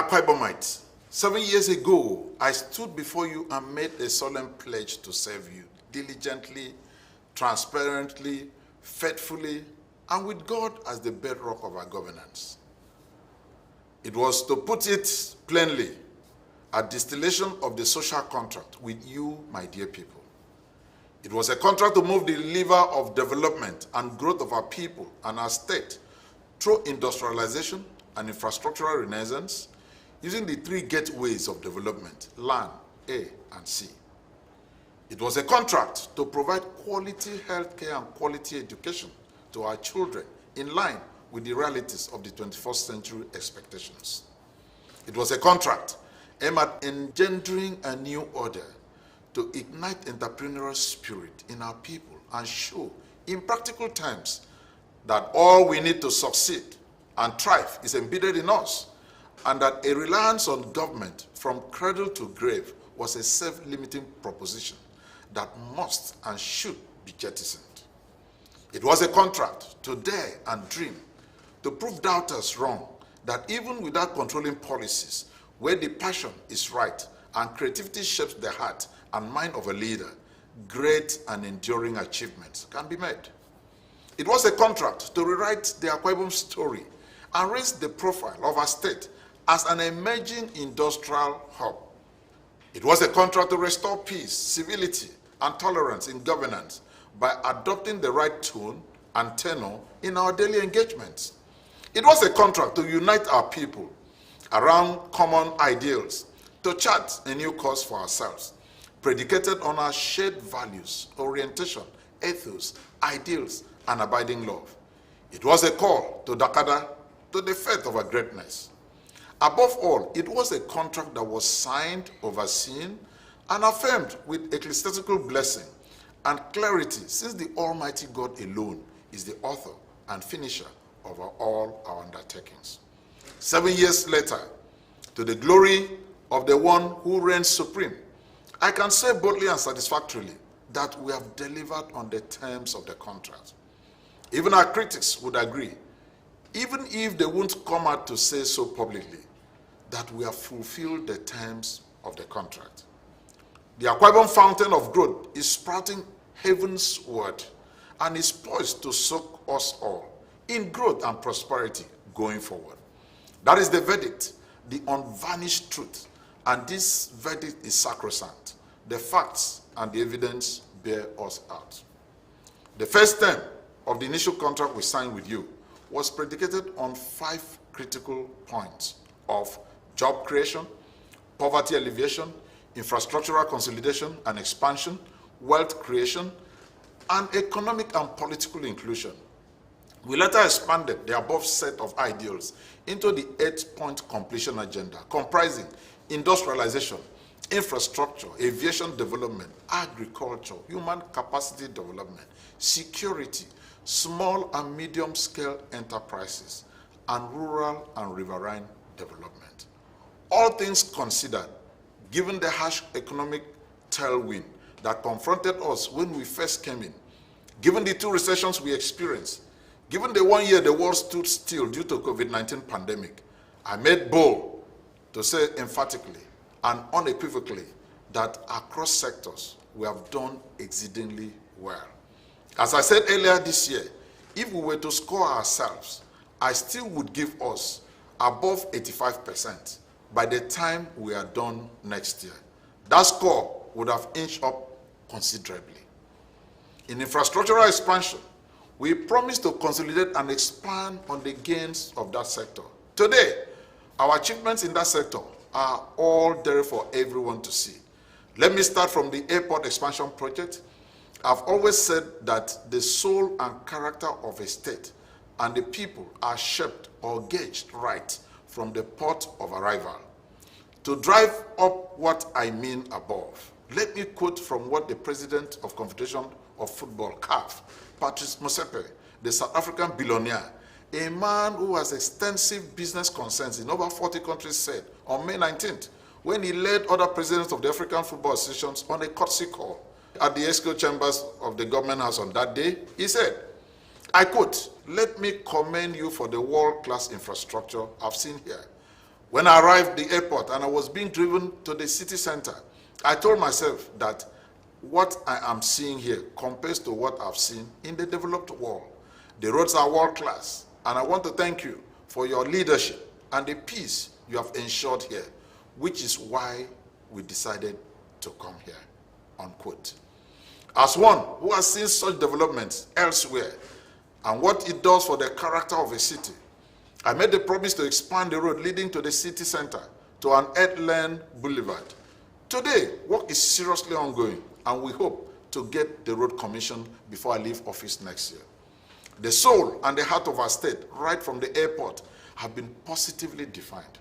Akwa Ibomites, 7 years ago, I stood before you and made a solemn pledge to serve you diligently, transparently, faithfully, and with God as the bedrock of our governance. It was, to put it plainly, a distillation of the social contract with you, my dear people. It was a contract to move the lever of development and growth of our people and our state through industrialization and infrastructural renaissance, using the three gateways of development: land, air, and sea. It was a contract to provide quality healthcare and quality education to our children in line with the realities of the 21st century expectations. It was a contract aimed at engendering a new order to ignite entrepreneurial spirit in our people and show in practical terms that all we need to succeed and thrive is embedded in us, and that a reliance on government from cradle to grave was a self-limiting proposition that must and should be jettisoned. It was a contract to dare and dream, to prove doubters wrong, that even without controlling policies, where the passion is right and creativity shapes the heart and mind of a leader, great and enduring achievements can be made. It was a contract to rewrite the Akwa Ibom story and raise the profile of our state as an emerging industrial hub. It was a contract to restore peace, civility, and tolerance in governance by adopting the right tone and tenor in our daily engagements. It was a contract to unite our people around common ideals, to chart a new course for ourselves, predicated on our shared values, orientation, ethos, ideals, and abiding love. It was a call to Dakada, to the faith of our greatness. Above all, it was a contract that was signed, overseen, and affirmed with ecclesiastical blessing and clarity, since the Almighty God alone is the author and finisher of all our undertakings. 7 years later, to the glory of the one who reigns supreme, I can say boldly and satisfactorily that we have delivered on the terms of the contract. Even our critics would agree, even if they won't come out to say so publicly, that we have fulfilled the terms of the contract. The Akwa Ibom fountain of growth is sprouting heavensward and is poised to soak us all in growth and prosperity going forward. That is the verdict, the unvarnished truth, and this verdict is sacrosanct. The facts and the evidence bear us out. The first term of the initial contract we signed with you was predicated on 5 critical points of job creation, poverty alleviation, infrastructural consolidation and expansion, wealth creation, and economic and political inclusion. We later expanded the above set of ideals into the 8-point completion agenda, comprising industrialization, infrastructure, aviation development, agriculture, human capacity development, security, small and medium-scale enterprises, and rural and riverine development. All things considered, given the harsh economic tailwind that confronted us when we first came in, given the 2 recessions we experienced, given the 1 year the world stood still due to COVID-19 pandemic, I made bold to say emphatically and unequivocally that across sectors we have done exceedingly well. As I said earlier this year, if we were to score ourselves, I still would give us above 85% by the time we are done next year. That score would have inched up considerably. In infrastructural expansion, we promise to consolidate and expand on the gains of that sector. Today, our achievements in that sector are all there for everyone to see. Let me start from the airport expansion project. I've always said that the soul and character of a state and the people are shaped or gauged right from the port of arrival. To drive up what I mean above, let me quote from what the President of Confederation of Football, CAF, Patrice Motsepe, the South African billionaire, a man who has extensive business concerns in over 40 countries, said on May 19th, when he led other presidents of the African Football Associations on a courtesy call at the Exco chambers of the Government House on that day. He said, I quote, "Let me commend you for the world-class infrastructure I've seen here. When I arrived at the airport and I was being driven to the city center, I told myself that what I am seeing here compares to what I've seen in the developed world. The roads are world class, and I want to thank you for your leadership and the peace you have ensured here, which is why we decided to come here, unquote. As one who has seen such developments elsewhere and what it does for the character of a city, I made the promise to expand the road leading to the city center to an headland boulevard. Today, work is seriously ongoing, and we hope to get the road commissioned before I leave office next year. The soul and the heart of our state, right from the airport, have been positively defined.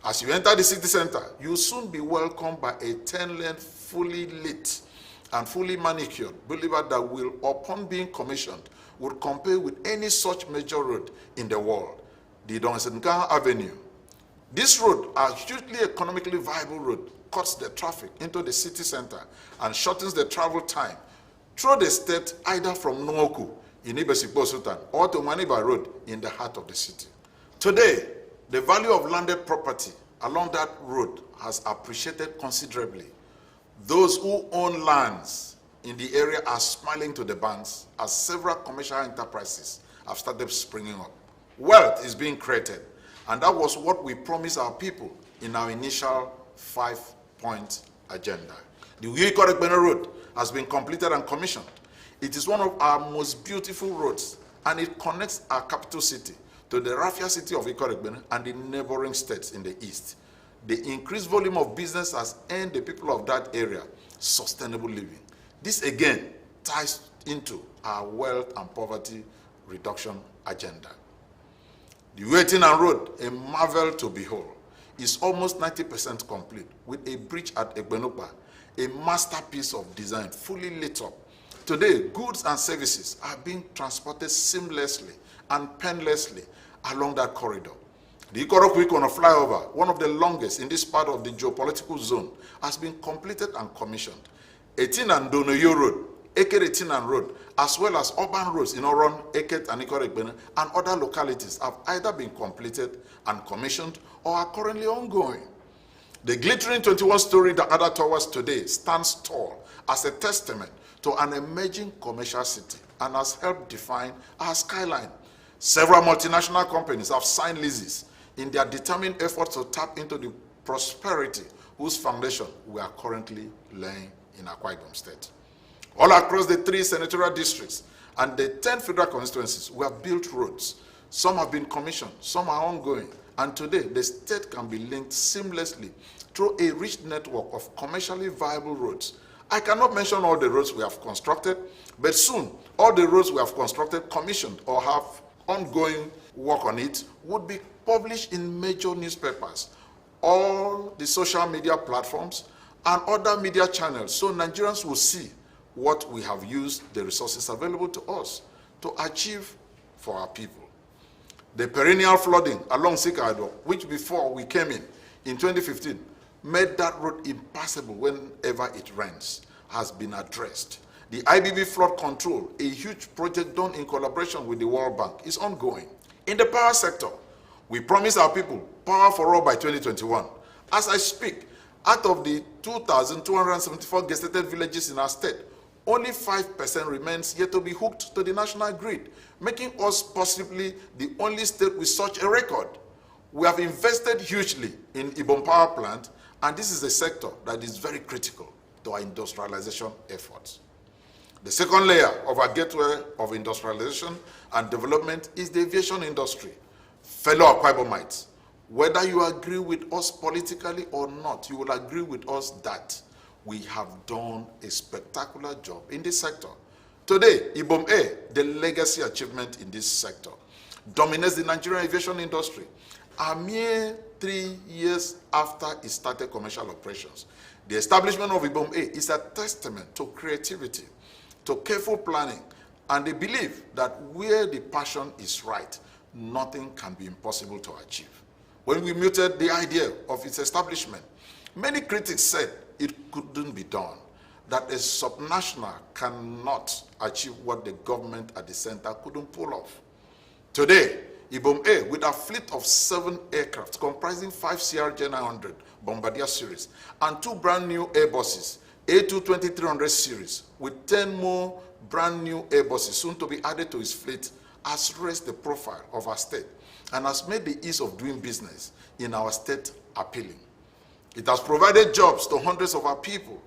As you enter the city center, you will soon be welcomed by a 10-lane, fully lit and fully manicured boulevard that will, upon being commissioned, would compare with any such major road in the world, the Udom Emmanuel Avenue. This road, a hugely economically viable road, cuts the traffic into the city center and shortens the travel time through the state, either from Nwoku in Ibesikpo Sultan or to Maniba Road in the heart of the city. Today, the value of landed property along that road has appreciated considerably. Those who own lands in the area are smiling to the banks as several commercial enterprises have started springing up. Wealth is being created, and that was what we promised our people in our initial 5-point agenda. The Ikot Road has been completed and commissioned. It is one of our most beautiful roads, and it connects our capital city to the raffia city of Ikot and the neighboring states in the east. The increased volume of business has earned the people of that area sustainable living. This again ties into our wealth and poverty reduction agenda. The Uetina Road, a marvel to behold, is almost 90% complete with a bridge at Egbenokpa, a masterpiece of design fully lit up. Today, goods and services are being transported seamlessly and painlessly along that corridor. The Ikorokwikona flyover, one of the longest in this part of the geopolitical zone, has been completed and commissioned. Etinan Donoyo Road, Eket Etinan Road, as well as urban roads in Oron, Eket and Ikoregbene and other localities have either been completed and commissioned or are currently ongoing. The glittering 21-story Dakada Towers today stands tall as a testament to an emerging commercial city and has helped define our skyline. Several multinational companies have signed leases in their determined efforts to tap into the prosperity whose foundation we are currently laying in Akwa Ibom State. All across the 3 senatorial districts and the 10 federal constituencies, we have built roads. Some have been commissioned, some are ongoing, and today the state can be linked seamlessly through a rich network of commercially viable roads. I cannot mention all the roads we have constructed, but soon all the roads we have constructed, commissioned, or have ongoing work on it would be published in major newspapers, all the social media platforms, and other media channels, so Nigerians will see what we have used the resources available to us to achieve for our people. The perennial flooding along Sikado, which before we came in 2015, made that road impassable whenever it rains, has been addressed. The IBB flood control, a huge project done in collaboration with the World Bank, is ongoing. In the power sector, we promise our people power for all by 2021. As I speak, out of the 2,274 gazetted villages in our state, only 5% remains yet to be hooked to the national grid, making us possibly the only state with such a record. We have invested hugely in Ibom Power Plant, and this is a sector that is very critical to our industrialization efforts. The second layer of our gateway of industrialization and development is the aviation industry. Fellow Akwa Ibomites, whether you agree with us politically or not, you will agree with us that we have done a spectacular job in this sector. Today, Ibom Air, the legacy achievement in this sector, dominates the Nigerian aviation industry. A mere 3 years after it started commercial operations, the establishment of Ibom Air is a testament to creativity, to careful planning, and the belief that where the passion is right, nothing can be impossible to achieve. When we mooted the idea of its establishment, many critics said it couldn't be done, that a subnational cannot achieve what the government at the center couldn't pull off. Today, Ibom A, with a fleet of 7 aircraft comprising 5 CRJ-900 Bombardier series and 2 brand new Airbuses, A220-300 series, with 10 more brand new Airbuses soon to be added to his fleet, has raised the profile of our state and has made the ease of doing business in our state appealing. It has provided jobs to hundreds of our people.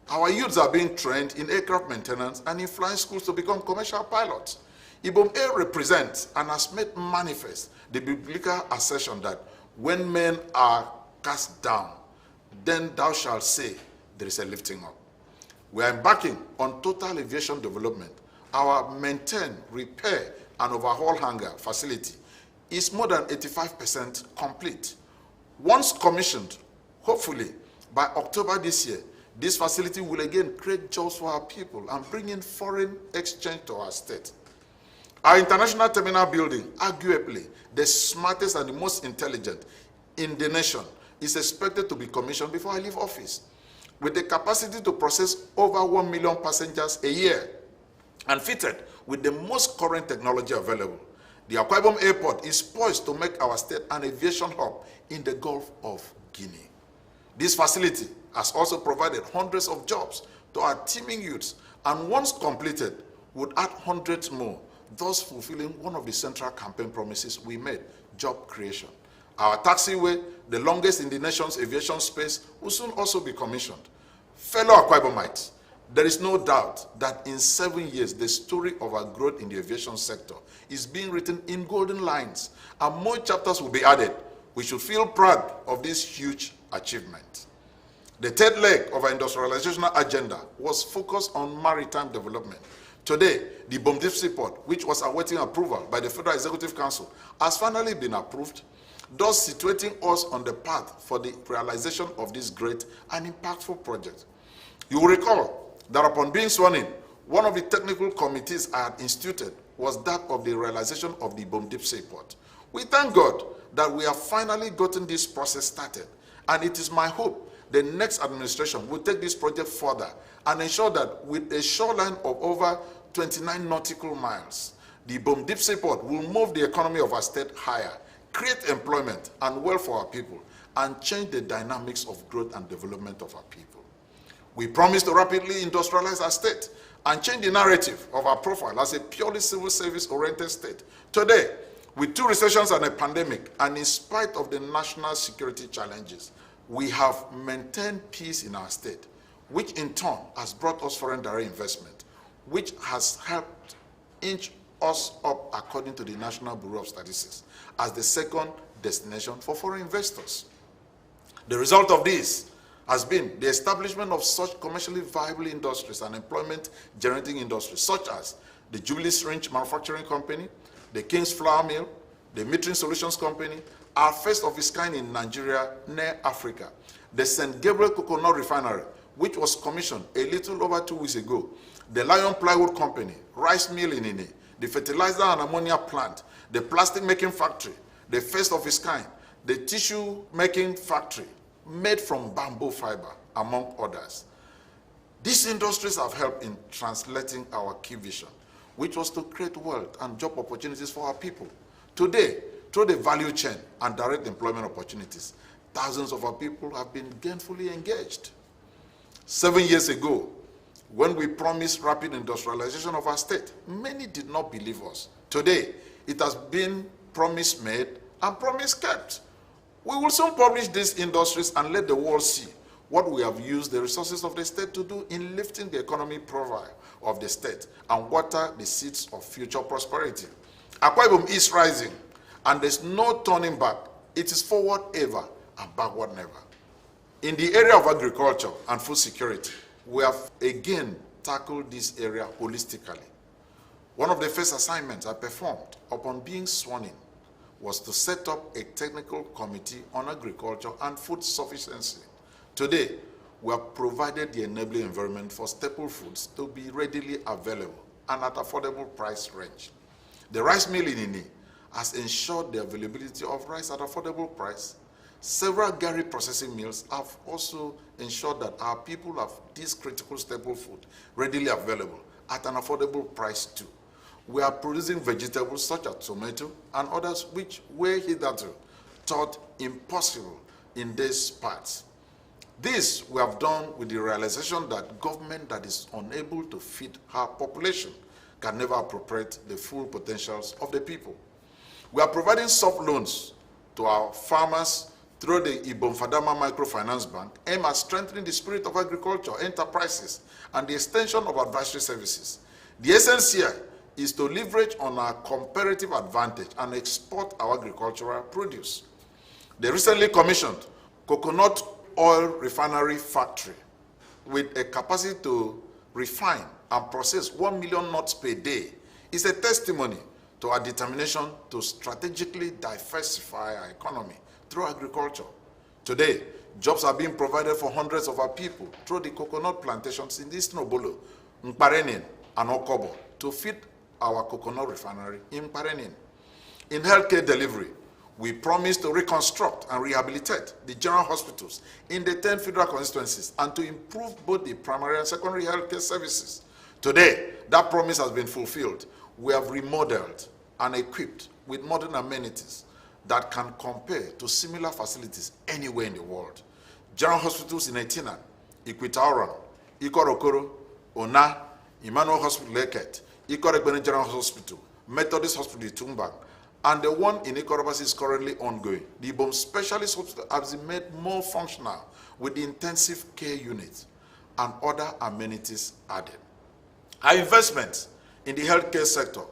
Our youths are being trained in aircraft maintenance and in flying schools to become commercial pilots. Ibom A represents and has made manifest the biblical assertion that when men are cast down, then thou shalt say there is a lifting up. We are embarking on total aviation development. Our maintain, repair, and overhaul hangar facility is more than 85% complete. Once commissioned, hopefully by October this year, this facility will again create jobs for our people and bring in foreign exchange to our state. Our international terminal building, arguably the smartest and the most intelligent in the nation, is expected to be commissioned before I leave office, with the capacity to process over 1 million passengers a year and fitted with the most current technology available. The Akwa Ibom Airport is poised to make our state an aviation hub in the Gulf of Guinea. This facility has also provided hundreds of jobs to our teeming youths, and once completed, would add hundreds more, thus fulfilling one of the central campaign promises we made, job creation. Our taxiway, the longest in the nation's aviation space, will soon also be commissioned. Fellow Akwa Ibomites, there is no doubt that in 7 years, the story of our growth in the aviation sector is being written in golden lines, and more chapters will be added. We should feel proud of this huge achievement. The third leg of our industrialization agenda was focused on maritime development. Today, the Ibom Deep Sea Port, which was awaiting approval by the Federal Executive Council, has finally been approved, thus situating us on the path for the realization of this great and impactful project. You will recall that upon being sworn in, one of the technical committees I had instituted was that of the realization of the Ibom Deep Sea Port. We thank God that we have finally gotten this process started, and it is my hope the next administration will take this project further and ensure that with a shoreline of over 29 nautical miles, the Ibom Deep Sea Port will move the economy of our state higher, create employment and wealth for our people, and change the dynamics of growth and development of our people. We promise to rapidly industrialize our state and change the narrative of our profile as a purely civil service-oriented state. Today, with 2 recessions and a pandemic, and in spite of the national security challenges, we have maintained peace in our state, which in turn has brought us foreign direct investment, which has helped inch us up according to the National Bureau of Statistics as the second destination for foreign investors. The result of this has been the establishment of such commercially viable industries and employment-generating industries, such as the Jubilee Syringe Manufacturing Company, the King's Flour Mill, the Metering Solutions Company, our first of its kind in Nigeria, near Africa, the St. Gabriel Coconut Refinery, which was commissioned a little over 2 weeks ago, the Lion Plywood Company, Rice Mill in Ine, the Fertilizer and Ammonia Plant, the Plastic Making Factory, the first of its kind, the Tissue Making Factory, made from bamboo fiber, among others. These industries have helped in translating our key vision, which was to create wealth and job opportunities for our people. Today, through the value chain and direct employment opportunities, thousands of our people have been gainfully engaged. 7 years ago, when we promised rapid industrialization of our state, many did not believe us. Today, it has been promise made and promise kept. We will soon publish these industries and let the world see what we have used the resources of the state to do in lifting the economic profile of the state and water the seeds of future prosperity. Akwa Ibom is rising, and there's no turning back. It is forward ever and backward never. In the area of agriculture and food security, we have again tackled this area holistically. One of the first assignments I performed upon being sworn in was to set up a technical committee on agriculture and food sufficiency. Today, we have provided the enabling environment for staple foods to be readily available and at affordable price range. The rice mill in Ini has ensured the availability of rice at affordable price. Several dairy processing mills have also ensured that our people have this critical staple food readily available at an affordable price too. we are producing vegetables such as tomato and others which were hitherto thought impossible in these parts. This we have done with the realization that government that is unable to feed her population can never appropriate the full potentials of the people. We are providing soft loans to our farmers through the Ibom Fadama Microfinance Bank, aimed at strengthening the spirit of agriculture, enterprises, and the extension of advisory services. The essence here is to leverage on our comparative advantage and export our agricultural produce. The recently commissioned coconut oil refinery factory with a capacity to refine and process 1 million nuts per day is a testimony to our determination to strategically diversify our economy through agriculture. Today, jobs are being provided for hundreds of our people through the coconut plantations in East Nobolo, Mkparenin, and Okobo to feed our coconut refinery in Mkparenin. In healthcare delivery, we promise to reconstruct and rehabilitate the general hospitals in the 10 federal constituencies and to improve both the primary and secondary healthcare services. Today, that promise has been fulfilled. We have remodeled and equipped with modern amenities that can compare to similar facilities anywhere in the world. General hospitals in Etina, Ikwitauran, Ikorokoro, Ona, Emmanuel Hospital Leket, Ikoregbene General Hospital, Methodist Hospital Tumbang, and the one in Ikorobasi is currently ongoing. The Ibom Specialist Hospital has been made more functional with the intensive care units and other amenities added. Our investments in the healthcare sector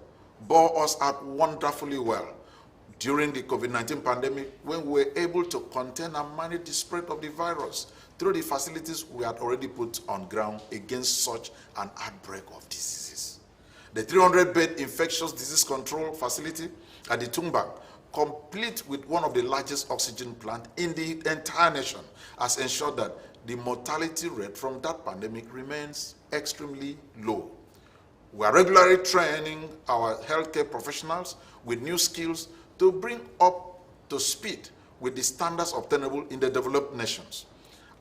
bore us out wonderfully well during the COVID-19 pandemic, when we were able to contain and manage the spread of the virus through the facilities we had already put on ground against such an outbreak of diseases. The 300-bed infectious disease control facility at the Tumbang, complete with one of the largest oxygen plants in the entire nation, has ensured that the mortality rate from that pandemic remains extremely low. We are regularly training our healthcare professionals with new skills to bring up to speed with the standards obtainable in the developed nations.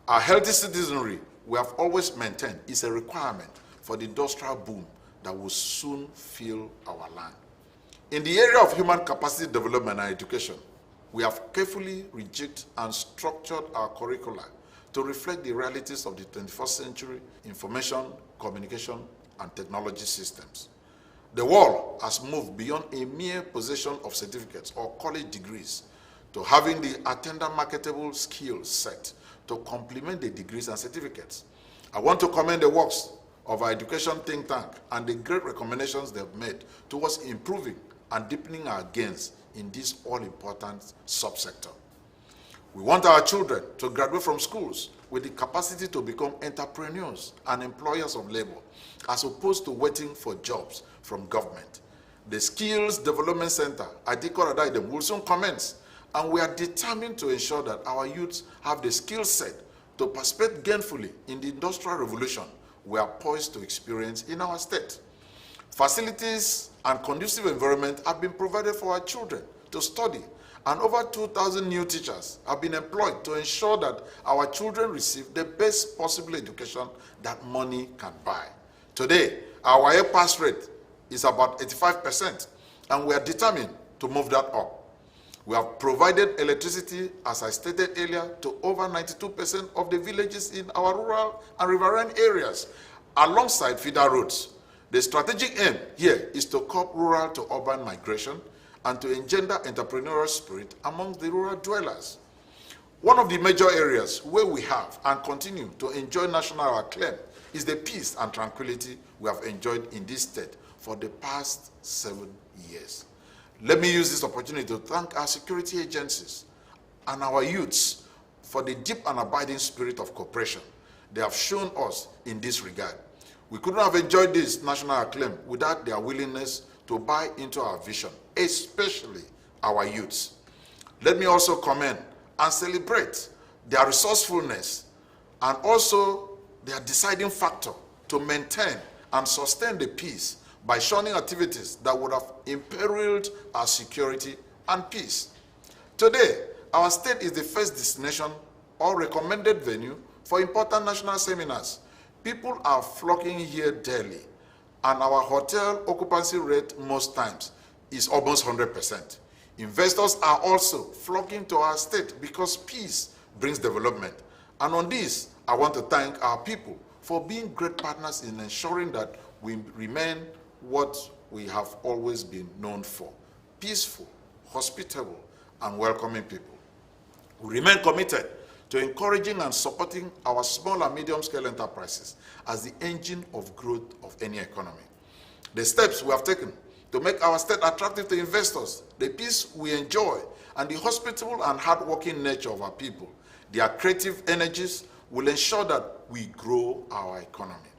Our healthy citizenry, we have always maintained, is a requirement for the industrial boom that will soon fill our land. In the area of human capacity development and education, we have carefully rejigged and structured our curricula to reflect the realities of the 21st century information, communication, and technology systems. The world has moved beyond a mere possession of certificates or college degrees to having the attendant marketable skill set to complement the degrees and certificates. I want to commend the works of our education think tank and the great recommendations they have made towards improving and deepening our gains in this all-important subsector. We want our children to graduate from schools with the capacity to become entrepreneurs and employers of labor, as opposed to waiting for jobs from government. The Skills Development Center at Ikoroda Idem will soon commence, and we are determined to ensure that our youths have the skill set to participate gainfully in the industrial revolution we are poised to experience in our state. Facilities and conducive environment have been provided for our children to study, and over 2,000 new teachers have been employed to ensure that our children receive the best possible education that money can buy. Today, our year pass rate is about 85%, and we are determined to move that up. We have provided electricity, as I stated earlier, to over 92% of the villages in our rural and riverine areas, alongside feeder roads. The strategic aim here is to curb rural to urban migration and to engender entrepreneurial spirit among the rural dwellers. One of the major areas where we have and continue to enjoy national acclaim is the peace and tranquility we have enjoyed in this state for the past 7 years. Let me use this opportunity to thank our security agencies and our youths for the deep and abiding spirit of cooperation they have shown us in this regard. We couldn't have enjoyed this national acclaim without their willingness to buy into our vision, especially our youths. Let me also commend and celebrate their resourcefulness and also their deciding factor to maintain and sustain the peace by shunning activities that would have imperiled our security and peace. Today, our state is the first destination or recommended venue for important national seminars. People are flocking here daily, and our hotel occupancy rate most times is almost 100%. Investors are also flocking to our state because peace brings development. And on this, I want to thank our people for being great partners in ensuring that we remain what we have always been known for: peaceful, hospitable, and welcoming people. We remain committed to encouraging and supporting our small and medium-scale enterprises as the engine of growth of any economy. The steps we have taken to make our state attractive to investors, the peace we enjoy, and the hospitable and hardworking nature of our people, their creative energies will ensure that we grow our economy.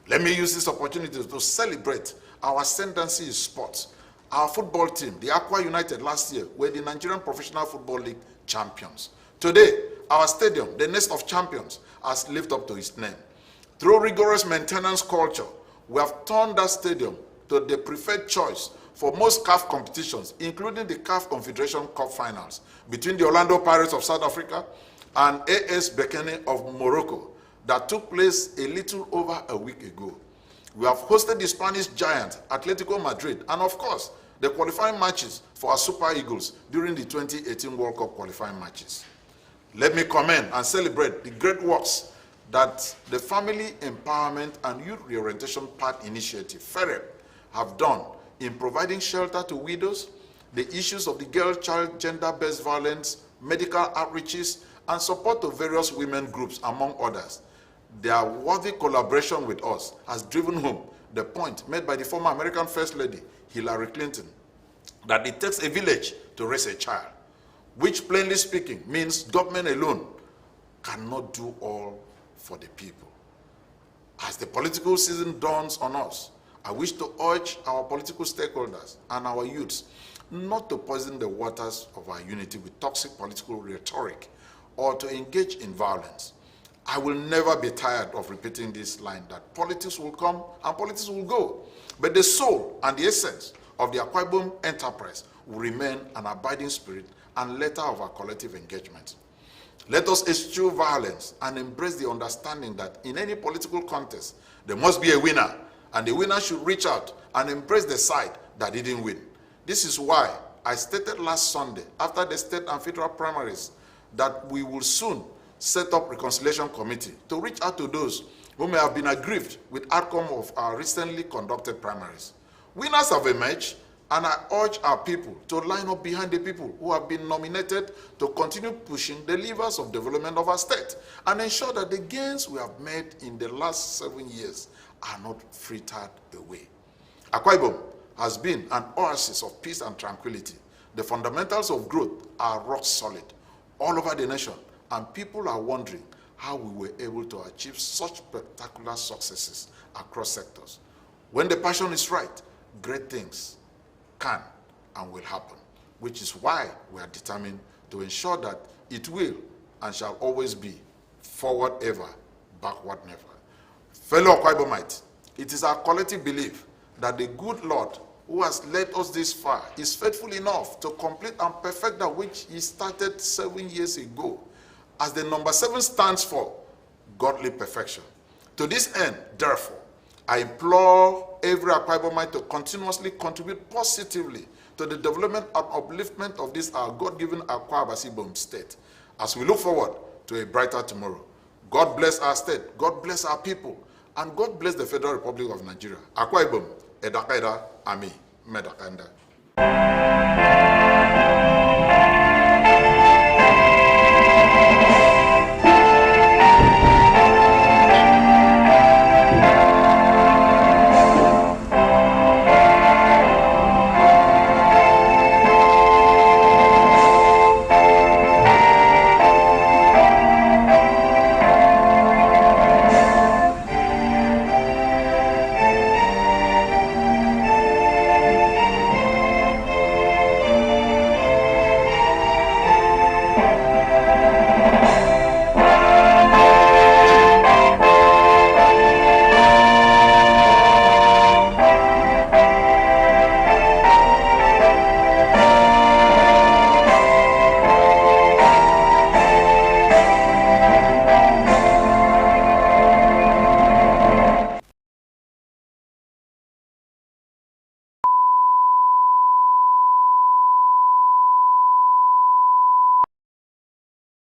Let me use this opportunity to celebrate our ascendancy in sports. Our football team, the Akwa United, last year were the Nigerian Professional Football League champions. Today, our stadium, the nest of champions, has lived up to its name. Through rigorous maintenance culture, we have turned that stadium to the preferred choice for most CAF competitions, including the CAF Confederation Cup finals between the Orlando Pirates of South Africa and AS Bekene of Morocco that took place a little over a week ago. We have hosted the Spanish giant Atletico Madrid and, of course, the qualifying matches for our Super Eagles during the 2018 World Cup qualifying matches. Let me commend and celebrate the great works that the Family Empowerment and Youth Reorientation Path Initiative, FEREP, have done in providing shelter to widows, the issues of the girl-child gender-based violence, medical outreaches, and support to various women groups, among others. Their worthy collaboration with us has driven home the point made by the former American First Lady, Hillary Clinton, that it takes a village to raise a child, which plainly speaking means government alone cannot do all for the people. As the political season dawns on us, I wish to urge our political stakeholders and our youths not to poison the waters of our unity with toxic political rhetoric or to engage in violence. I will never be tired of repeating this line that politics will come and politics will go, but the soul and the essence of the Akwa Ibom enterprise will remain an abiding spirit and letter of our collective engagement. Let us eschew violence and embrace the understanding that in any political contest, there must be a winner, and the winner should reach out and embrace the side that didn't win. This is why I stated last Sunday, after the state and federal primaries, that we will soon set up reconciliation committee to reach out to those who may have been aggrieved with outcome of our recently conducted primaries. Winners have emerged, and I urge our people to line up behind the people who have been nominated to continue pushing the levers of development of our state and ensure that the gains we have made in the last 7 years are not frittered away. Akwa Ibom has been an oasis of peace and tranquility. The fundamentals of growth are rock solid all over the nation, and people are wondering how we were able to achieve such spectacular successes across sectors. When the passion is right, great things can and will happen, which is why we are determined to ensure that it will and shall always be forward ever, backward never. Fellow Akwa Ibomites, it is our collective belief that the good Lord who has led us this far is faithful enough to complete and perfect that which he started 7 years ago, as the number 7 stands for godly perfection. To this end, therefore, I implore every Akwa Ibomite to continuously contribute positively to the development and upliftment of this our God-given Akwa Ibom state, as we look forward to a brighter tomorrow. God bless our state, God bless our people, and God bless the Federal Republic of Nigeria. Akwa Ibom, Edakaida, Ami, Medakanda.